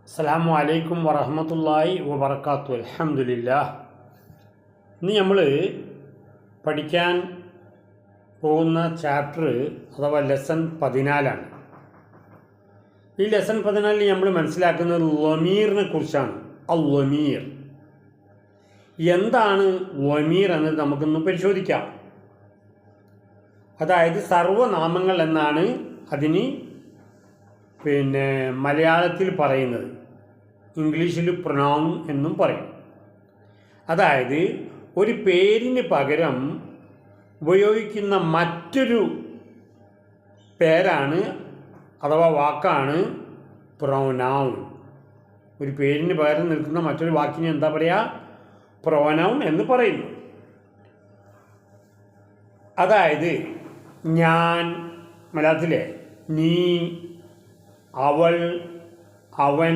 അസ്സലാമു അലൈക്കും വറഹ്മത്തുള്ളാഹി വബറകാതുഹു. അൽഹംദുലില്ലാഹ്. ഇന്ന് നമ്മൾ പഠിക്കാൻ പോകുന്ന ചാപ്റ്റർ അഥവാ ലെസൺ 14 ഈ ലെസൺ 14 നമ്മൾ മനസ്സിലാക്കുന്നത് ലമീറിനെ കുറിച്ചാണ്. ലമീർ എന്താണ് ലമീർ എന്നത് നമുക്കൊന്ന് പരിശോധിക്കാം. അതായത് സർവനാമങ്ങൾ എന്നാണ് അതിന് മലയാളത്തിൽ പറയുന്നത്. ഇംഗ്ലീഷിൽ പ്രൊനൗൺ എന്നും പറയും. അതായത് ഒരു പേരിന് പകരം ഉപയോഗിക്കുന്ന മറ്റൊരു പേരാണ് അഥവാ വാക്കാണ് പ്രൊനൗൺ. ഒരു പേരിന് പകരം നിൽക്കുന്ന മറ്റൊരു വാക്കിന് എന്താ പറയുക? പ്രൊനൗൺ എന്ന് പറയുന്നു. അതായത് ഞാൻ, മലയാളത്തിലെ നീ, അവൾ, അവൻ,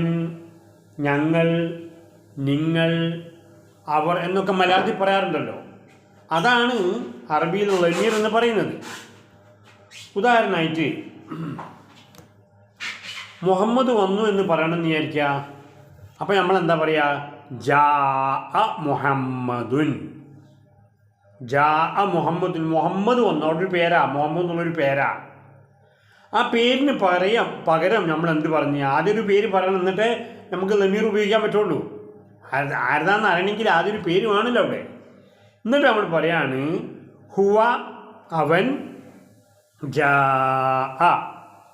ഞങ്ങൾ, നിങ്ങൾ, അവർ എന്നൊക്കെ മലയാളത്തിൽ പറയാറുണ്ടല്ലോ. അതാണ് അറബിയിൽ ലമീർ എന്ന് പറയുന്നത്. ഉദാഹരണമായിട്ട് മുഹമ്മദ് വന്നു എന്ന് പറയണമെന്ന് വിചാരിക്കുക. അപ്പോൾ നമ്മൾ എന്താ പറയുക? ജാ മുഹമ്മദുൻ. ജാ മുഹമ്മദുൻ. മുഹമ്മദ് വന്നു. അവിടെ ഒരു പേരാ, മുഹമ്മദ് എന്നുള്ളൊരു പേരാ. ആ പേരിന് പകരം നമ്മൾ എന്ത് പറഞ്ഞു? ആദ്യം ഒരു പേര് പറയണം, എന്നിട്ട് നമുക്ക് ലമീർ ഉപയോഗിക്കാൻ പറ്റുള്ളൂ. ആരുതാന്ന് അറിയണമെങ്കിൽ ആദ്യം ഒരു പേര് വേണമല്ലോ അവിടെ. എന്നിട്ട് നമ്മൾ പറയാണ് ഹുവ, അവൻ, ജാ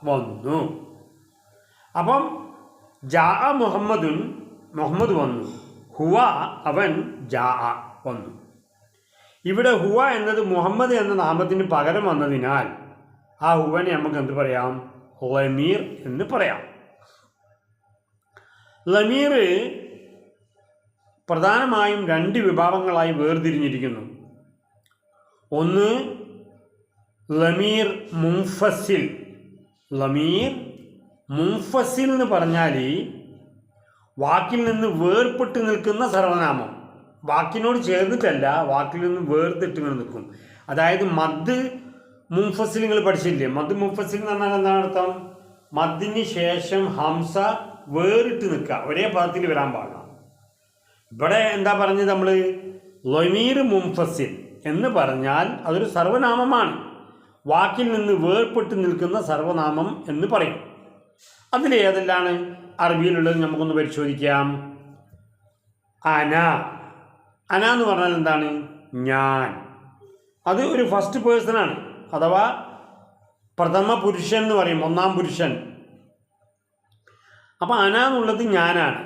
വന്നു. അപ്പം ജാ മുഹമ്മദുൻ, മുഹമ്മദ് വന്നു. ഹുവ, അവൻ, ജാ വന്നു. ഇവിടെ ഹുവ എന്നത് മുഹമ്മദ് എന്ന നാമത്തിന് പകരം വന്നതിനാൽ ആ ഹുവനെ നമുക്ക് എന്ത് പറയാം? ലമീർ എന്ന് പറയാം. ലമീർ പ്രധാനമായും രണ്ട് വിഭാഗങ്ങളായി വേർതിരിഞ്ഞിരിക്കുന്നു. ഒന്ന് ലമീർ മുൻഫസിൽ. ലമീർ മുൻഫസിൽ എന്ന് പറഞ്ഞാൽ വാക്കിൽ നിന്ന് വേർപെട്ട് നിൽക്കുന്ന സർവനാമം. വാക്കിനോട് ചേർന്നിട്ടല്ല, വാക്കിൽ നിന്ന് വേർതിട്ട് നിൽക്കും. അതായത് മദ് മുൻഫസിൽ നിങ്ങൾ പഠിച്ചില്ലേ? മദ് മുൻഫസിൽ എന്ന് പറഞ്ഞാൽ എന്താണ് അർത്ഥം? മദ്ദിന് ശേഷം ഹംസ വേറിട്ട് നിൽക്കുക, ഒരേ പദത്തിൽ വരാൻ പാടില്ല. ഇവിടെ എന്താ പറഞ്ഞത് നമ്മൾ? ലമീർ മുൻഫസിൽ എന്ന് പറഞ്ഞാൽ അതൊരു സർവനാമമാണ്. വാക്കിൽ നിന്ന് വേർപെട്ട് നിൽക്കുന്ന സർവനാമം എന്ന് പറയും. അതിലേതെല്ലാണ് അറബിയിലുള്ളത് നമുക്കൊന്ന് പരിശോധിക്കാം. അന. അന എന്ന് പറഞ്ഞാൽ എന്താണ്? ഞാൻ. അത് ഒരു ഫസ്റ്റ് പേഴ്സണാണ്, അഥവാ പ്രഥമ പുരുഷൻ എന്ന് പറയും, ഒന്നാം പുരുഷൻ. അപ്പം അന എന്നുള്ളത് ഞാനാണ്.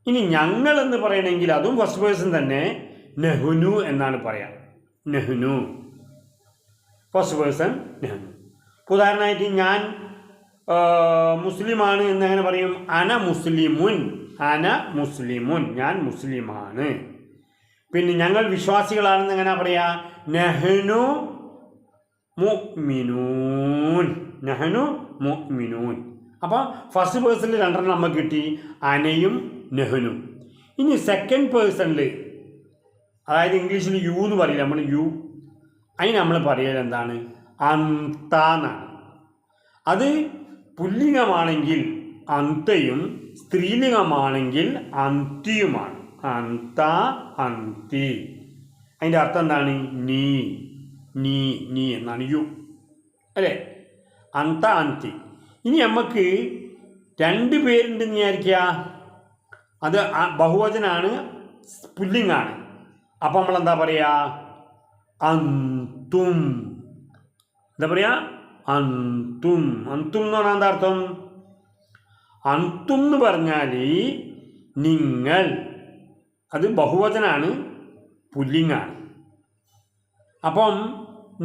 ഇനി ഞങ്ങൾ എന്ന് പറയണമെങ്കിൽ അതും ഫസ്റ്റ് പേഴ്സൺ തന്നെ, നെഹ്നു എന്നാണ് പറയാം. നെഹ്നു ഫസ്റ്റ് പേഴ്സൺ നെഹ്നു. ഉദാഹരണമായിട്ട് ഞാൻ മുസ്ലിമാണ് എന്നെങ്ങനെ പറയും? അന മുസ്ലിമുൻ. അന മുസ്ലിമുൻ, ഞാൻ മുസ്ലിമാണ്. പിന്നെ ഞങ്ങൾ വിശ്വാസികളാണെന്ന് എങ്ങനെ പറയാ? നെഹ്നു മുഅ്മിനൂൻ. നെഹ്നു മുഅ്മിനൂൻ. അപ്പോൾ ഫസ്റ്റ് പേഴ്സണിൽ രണ്ടെണ്ണം നമുക്ക് കിട്ടി, അനയും നെഹ്നും. ഇനി സെക്കൻഡ് പേഴ്സണിൽ, അതായത് ഇംഗ്ലീഷിൽ യു എന്ന് പറയില്ല നമ്മൾ, യു, അതിന് നമ്മൾ പറയൽ എന്താണ്? അന്ത എന്നാണ്. അത് പുല്ലിംഗമാണെങ്കിൽ അന്തയും സ്ത്രീലിംഗമാണെങ്കിൽ അന്തിയുമാണ്. അന്ത, അന്തി. അതിൻ്റെ അർത്ഥം എന്താണ്? നീ, നീ, നീ എന്നാണ്, യു അല്ലേ? അന്ത, അന്തി. ഇനി നമുക്ക് രണ്ട് പേരുണ്ടെന്ന് വിചാരിക്കുക. അത് ബഹുവചനാണ്, പുല്ലിംഗാണ്. അപ്പം നമ്മളെന്താ പറയുക? അന്തും. എന്താ പറയുക? അന്തും. അന്തും എന്ന് പറഞ്ഞാൽ എന്താ അർത്ഥം? അന്തും എന്ന് പറഞ്ഞാൽ നിങ്ങൾ. അത് ബഹുവചനാണ്, പുല്ലിംഗാണ്. അപ്പം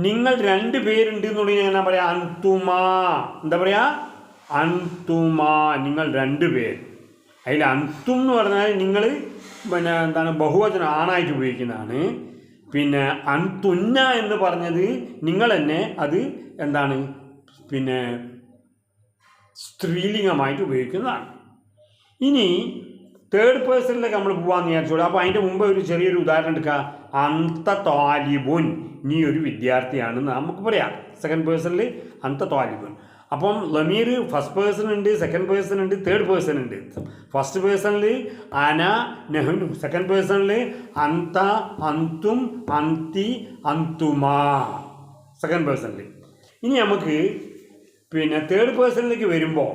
നിങ്ങൾ രണ്ട് പേരുണ്ട് എന്നുള്ളത് എങ്ങനെ പറയാം? അന്തുമാ. എന്താ പറയുക? അന്തുമാ, നിങ്ങൾ രണ്ട് പേർ. അതിൽ അന്തും എന്ന് പറഞ്ഞാൽ നിങ്ങൾ എന്താണ്? ബഹുവചനം, ആണായിട്ട് ഉപയോഗിക്കുന്നതാണ്. പിന്നെ അന്തുന്ന എന്ന് പറഞ്ഞത് നിങ്ങൾ തന്നെ, അത് എന്താണ്? സ്ത്രീലിംഗമായിട്ട് ഉപയോഗിക്കുന്നതാണ്. ഇനി തേർഡ് പേഴ്സണിലേക്ക് നമ്മൾ പോകാമെന്ന് വിചാരിച്ചോളൂ. അപ്പോൾ അതിൻ്റെ മുമ്പ് ഒരു ചെറിയൊരു ഉദാഹരണം എടുക്കുക. അന്ത താലിബുൻ, നീ ഒരു വിദ്യാർത്ഥിയാണെന്ന് നമുക്ക് പറയാം. സെക്കൻഡ് പേഴ്സണിൽ അന്ത താലിബുൻ. അപ്പം ലമീർ ഫസ്റ്റ് പേഴ്സൺ ഉണ്ട്, സെക്കൻഡ് പേഴ്സൺ ഉണ്ട്, തേർഡ് പേഴ്സൺ ഉണ്ട്. ഫസ്റ്റ് പേഴ്സണിൽ അന നെഹ്നു, സെക്കൻഡ് പേഴ്സണിൽ അന്ത അന്തും അന്തി അന്തുമാ സെക്കൻഡ് പേഴ്സണിൽ. ഇനി നമുക്ക് പിന്നെ തേർഡ് പേഴ്സണിലേക്ക് വരുമ്പോൾ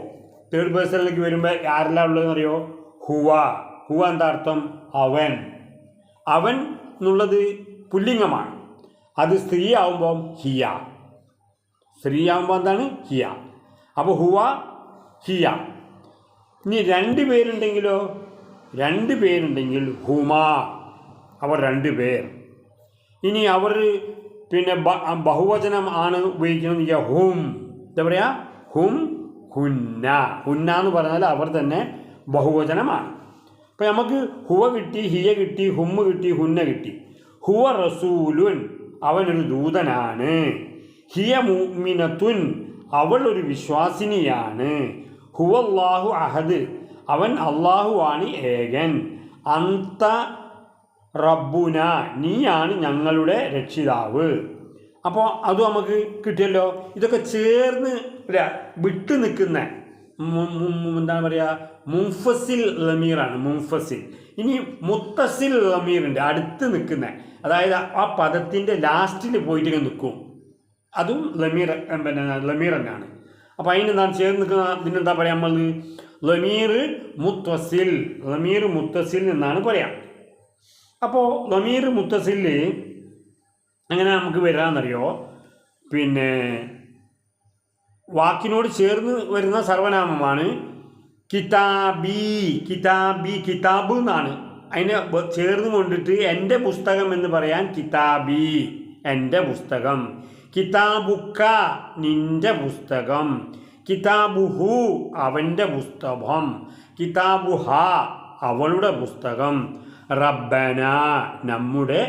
ആരെല്ലാം ഉള്ളതെന്ന് അറിയോ? ഹുവ. ഹുവ എന്താ അർത്ഥം? അവൻ. അവൻ എന്നുള്ളത് പുല്ലിംഗമാണ്. അത് സ്ത്രീ ആവുമ്പം ഹിയ. സ്ത്രീ ആവുമ്പോൾ എന്താണ്? ഹിയ. അപ്പോൾ ഹുവ ഹിയ. ഇനി 2 പേരുണ്ടെങ്കിലോ? 2 പേരുണ്ടെങ്കിൽ ഹുമ, അവർ 2 പേർ. ഇനി അവർ പിന്നെ ബഹുവചനം ആണ് ഉപയോഗിക്കുന്നത്. ഹും, എന്താ പറയുക? ഹും ഹുന്ന. ഹുന്ന എന്ന് പറഞ്ഞാൽ അവർ തന്നെ ബഹുവചനമാണ്. അപ്പോൾ നമുക്ക് ഹുവ കിട്ടി, ഹിയ കിട്ടി, ഹുമ്മ് കിട്ടി, ഹുന്ന കിട്ടി. ഹുവ റസൂലുൻ, അവനൊരു ദൂതനാണ്. ഹിയ മുഅ്മിനത്തുൻ, അവൾ ഒരു വിശ്വാസിനിയാണ്. ഹുവല്ലാഹു അഹദ്, അവൻ അള്ളാഹുവാണ് ഏകൻ. അന്ത റബ്ബുന, നീയാണ് ഞങ്ങളുടെ രക്ഷിതാവ്. അപ്പോൾ അത് നമുക്ക് കിട്ടിയല്ലോ. ഇതൊക്കെ ചേർന്ന് വിട്ടു നിൽക്കുന്ന എന്താണ് പറയുക? മുൻഫസിൽ ലമീറാണ്. മുൻഫസിൽ. ഇനി മുത്തസിൽ ലമീറുണ്ട്, അടുത്ത് നിൽക്കുന്ന, അതായത് ആ പദത്തിൻ്റെ ലാസ്റ്റിൽ പോയിട്ട് നിൽക്കും. അതും ലമീർ ലമീർ തന്നെയാണ്. അപ്പോൾ അതിനെന്താണ് ചേർന്ന് നിൽക്കുന്ന? ഇതിനെന്താ പറയുക നമ്മൾ? ലമീർ മുത്തസിൽ. ലമീർ മുത്തസിൽ എന്നാണ് പറയാം. അപ്പോൾ ലമീർ മുത്തസിൽ അങ്ങനെ നമുക്ക് വരാമെന്നറിയോ? പിന്നെ വാക്കിനോട് ചേർന്ന് വരുന്ന സർവനാമമാണ് കിതാബി. കിതാബി, കിതാബ് എന്നാണ്. അതിനെ ചേർന്ന് കൊണ്ടിട്ട് എൻ്റെ പുസ്തകം എന്ന് പറയാൻ കിതാബി, എൻ്റെ പുസ്തകം. കിതാബുക്ക, നിൻ്റെ പുസ്തകം. കിതാബുഹു, അവൻ്റെ പുസ്തകം. കിതാബുഹ, അവളുടെ പുസ്തകം. റബ്ബന, നമ്മുടെ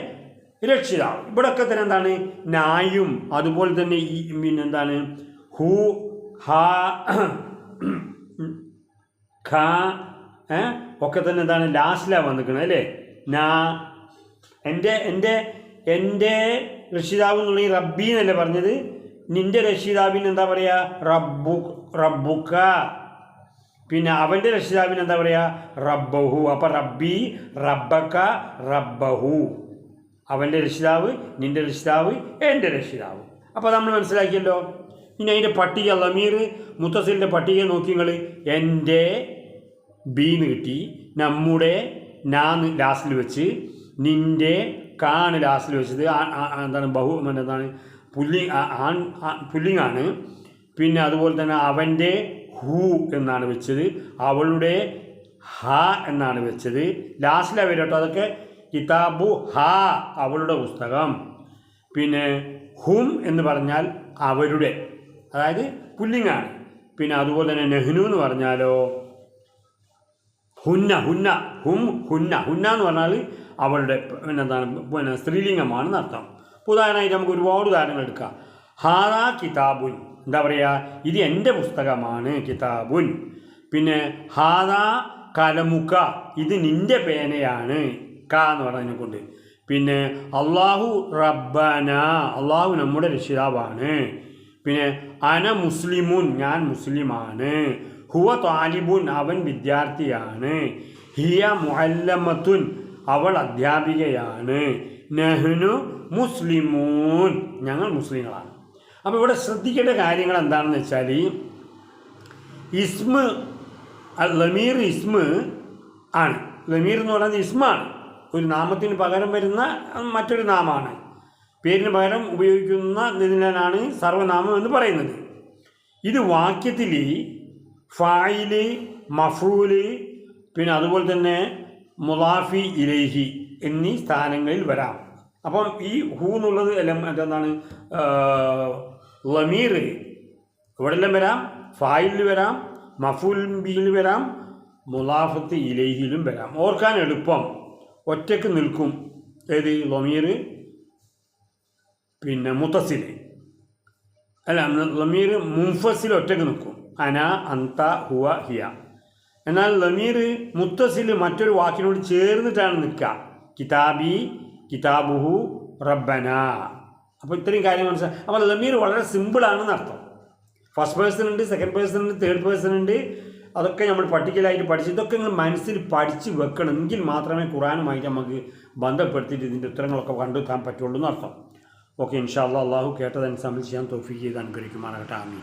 രക്ഷിതാവ്. ഇവിടെയൊക്കെ തന്നെ എന്താണ്? നായും അതുപോലെ തന്നെ ഈ പിന്നെന്താണ്? ഹു, ഹ, ഖ ഒക്കെ തന്നെ എന്താണ്? ലാസ്റ്റിലാണ് വന്നിരിക്കുന്നത് അല്ലേ? നാ, എൻ്റെ രക്ഷിതാവ് എന്നുള്ള റബ്ബി എന്നല്ലേ പറഞ്ഞത്? നിൻ്റെ രക്ഷിതാവിന് എന്താ പറയുക? റബ്ബുക്ക. പിന്നെ അവൻ്റെ രക്ഷിതാവിന് എന്താ പറയുക? റബ്ബഹു. അപ്പം റബ്ബി, റബ്ബക്ക, റബ്ബഹു. അവൻ്റെ രക്ഷിതാവ്, നിൻ്റെ രക്ഷിതാവ്, എൻ്റെ രക്ഷിതാവ്. അപ്പോൾ നമ്മൾ മനസ്സിലാക്കിയല്ലോ. ഇനി അതിൻ്റെ പട്ടിക, ലമീർ മുത്തസിലിൻ്റെ പട്ടിക നോക്കി നിങ്ങൾ. എൻ്റെ ബീന്ന് കിട്ടി, നമ്മുടെ നാന്ന് ലാസ്റ്റിൽ വെച്ച്, നിൻ്റെ കാണ് ലാസ്റ്റിൽ വെച്ചത് എന്താണ്? എന്താണ്? പുല്ലിങ്ങാണ്. പിന്നെ അതുപോലെ തന്നെ അവൻ്റെ ഹു എന്നാണ് വെച്ചത്, അവളുടെ ഹ എന്നാണ് വെച്ചത്. ലാസ്റ്റിലാണ് വരും കേട്ടോ. അതൊക്കെ കിതാബു ഹ, അവളുടെ പുസ്തകം. പിന്നെ ഹും എന്ന് പറഞ്ഞാൽ അവരുടെ, അതായത് പുല്ലിങ്ങാണ്. പിന്നെ അതുപോലെ തന്നെ നെഹ്നു എന്ന് പറഞ്ഞാലോ ഹുന്ന. ഹും ഹുന്ന. ഹുന്ന എന്ന് പറഞ്ഞാൽ അവളുടെ എന്താണ്? സ്ത്രീലിംഗമാണെന്ന് അർത്ഥം. ഉദാഹരണമായിട്ട് നമുക്ക് ഒരുപാട് ഉദാഹരണങ്ങൾ എടുക്കാം. ഹാദാ കിതാബുൻ, എന്താ പറയുക? ഇത് എൻ്റെ പുസ്തകമാണ്, കിതാബുൻ. പിന്നെ ഹാദാ കലമുക്ക, ഇത് നിൻ്റെ പേനയാണ്, ക എന്ന് പറഞ്ഞതിനെ കൊണ്ട്. പിന്നെ അള്ളാഹു റബ്ബന, അള്ളാഹു നമ്മുടെ രക്ഷിതാവാണ്. പിന്നെ അന മുസ്ലിമുൻ, ഞാൻ മുസ്ലിമാണ്. ഹുവ താലിബുൻ, അവൻ വിദ്യാർത്ഥിയാണ്. ഹിയ മുഅല്ലമത്തുൻ, അവൾ അധ്യാപികയാണ്. നഹ്നു മുസ്ലിമൂൻ, ഞങ്ങൾ മുസ്ലിങ്ങളാണ്. അപ്പോൾ ഇവിടെ ശ്രദ്ധിക്കേണ്ട കാര്യങ്ങൾ എന്താണെന്ന് വെച്ചാൽ, ഇസ്മ ലമീർ ഇസ്മ ആണ്. ലമീർ എന്ന് പറയുന്നത് ഇസ്മാണ്, ഒരു നാമത്തിന് പകരം വരുന്ന മറ്റൊരു നാമമാണ്. പേരിന് പകരം ഉപയോഗിക്കുന്നതിനാണ് സർവനാമം എന്ന് പറയുന്നത്. ഇത് വാക്യത്തിൽ ഫായില്, മഫൂല്, പിന്നെ അതുപോലെ തന്നെ മുലാഫി ഇലൈഹി എന്നീ സ്ഥാനങ്ങളിൽ വരാം. അപ്പം ഈ ഹു എന്നുള്ളത് എല്ലാം എന്താണ്? ലമീർ ഇവിടെല്ലാം വരാം, ഫായിലിൽ വരാം, മഫൂൽ ബിയിൽ വരാം, മുലാഫത്ത് ഇലൈഹിയിലും വരാം. ഓർക്കാൻ എളുപ്പം ഒറ്റയ്ക്ക് നിൽക്കും. ഏത്? ലമീർ പിന്നെ മുത്തസിൽ അല്ല, ലമീർ മുൻഫസിൽ ഒറ്റയ്ക്ക് നിൽക്കും. അന, അന്ത, ഹുവ, ഹിയ. എന്നാൽ ലമീർ മുത്തസിൽ മറ്റൊരു വാക്കിനോട് ചേർന്നിട്ടാണ് നിൽക്കുക. കിതാബി, കിതാബുഹു, റബ്ബന. അപ്പോൾ ഇത്രയും കാര്യം മനസ്സിലായി. അപ്പോൾ ലമീർ വളരെ സിമ്പിളാണെന്ന് അർത്ഥം. ഫസ്റ്റ് പേഴ്സൺ ഉണ്ട്, സെക്കൻഡ് പേഴ്സൺ ഉണ്ട്, തേർഡ് പേഴ്സൺ ഉണ്ട്. അതൊക്കെ നമ്മൾ പർട്ടിക്കുലറായിട്ട് പഠിച്ച് ഇതൊക്കെ നിങ്ങൾ മനസ്സിൽ പഠിച്ച് വെക്കണം. എങ്കിൽ മാത്രമേ ഖുർആനുമായിട്ട് നമുക്ക് ബന്ധപ്പെടുത്തിയിട്ട് ഇതിൻ്റെ ഉത്തരങ്ങളൊക്കെ കണ്ടെത്താൻ പറ്റുള്ളൂ എന്നർത്ഥം. ഓക്കെ, ഇൻഷാ അല്ലാഹ് അള്ളാഹു കേട്ടതനുസരിച്ച് ചെയ്യാൻ തൗഫീഖ് ചെയ്ത് അനുഗ്രഹിക്കുമാറാകട്ടെ. ആമീൻ.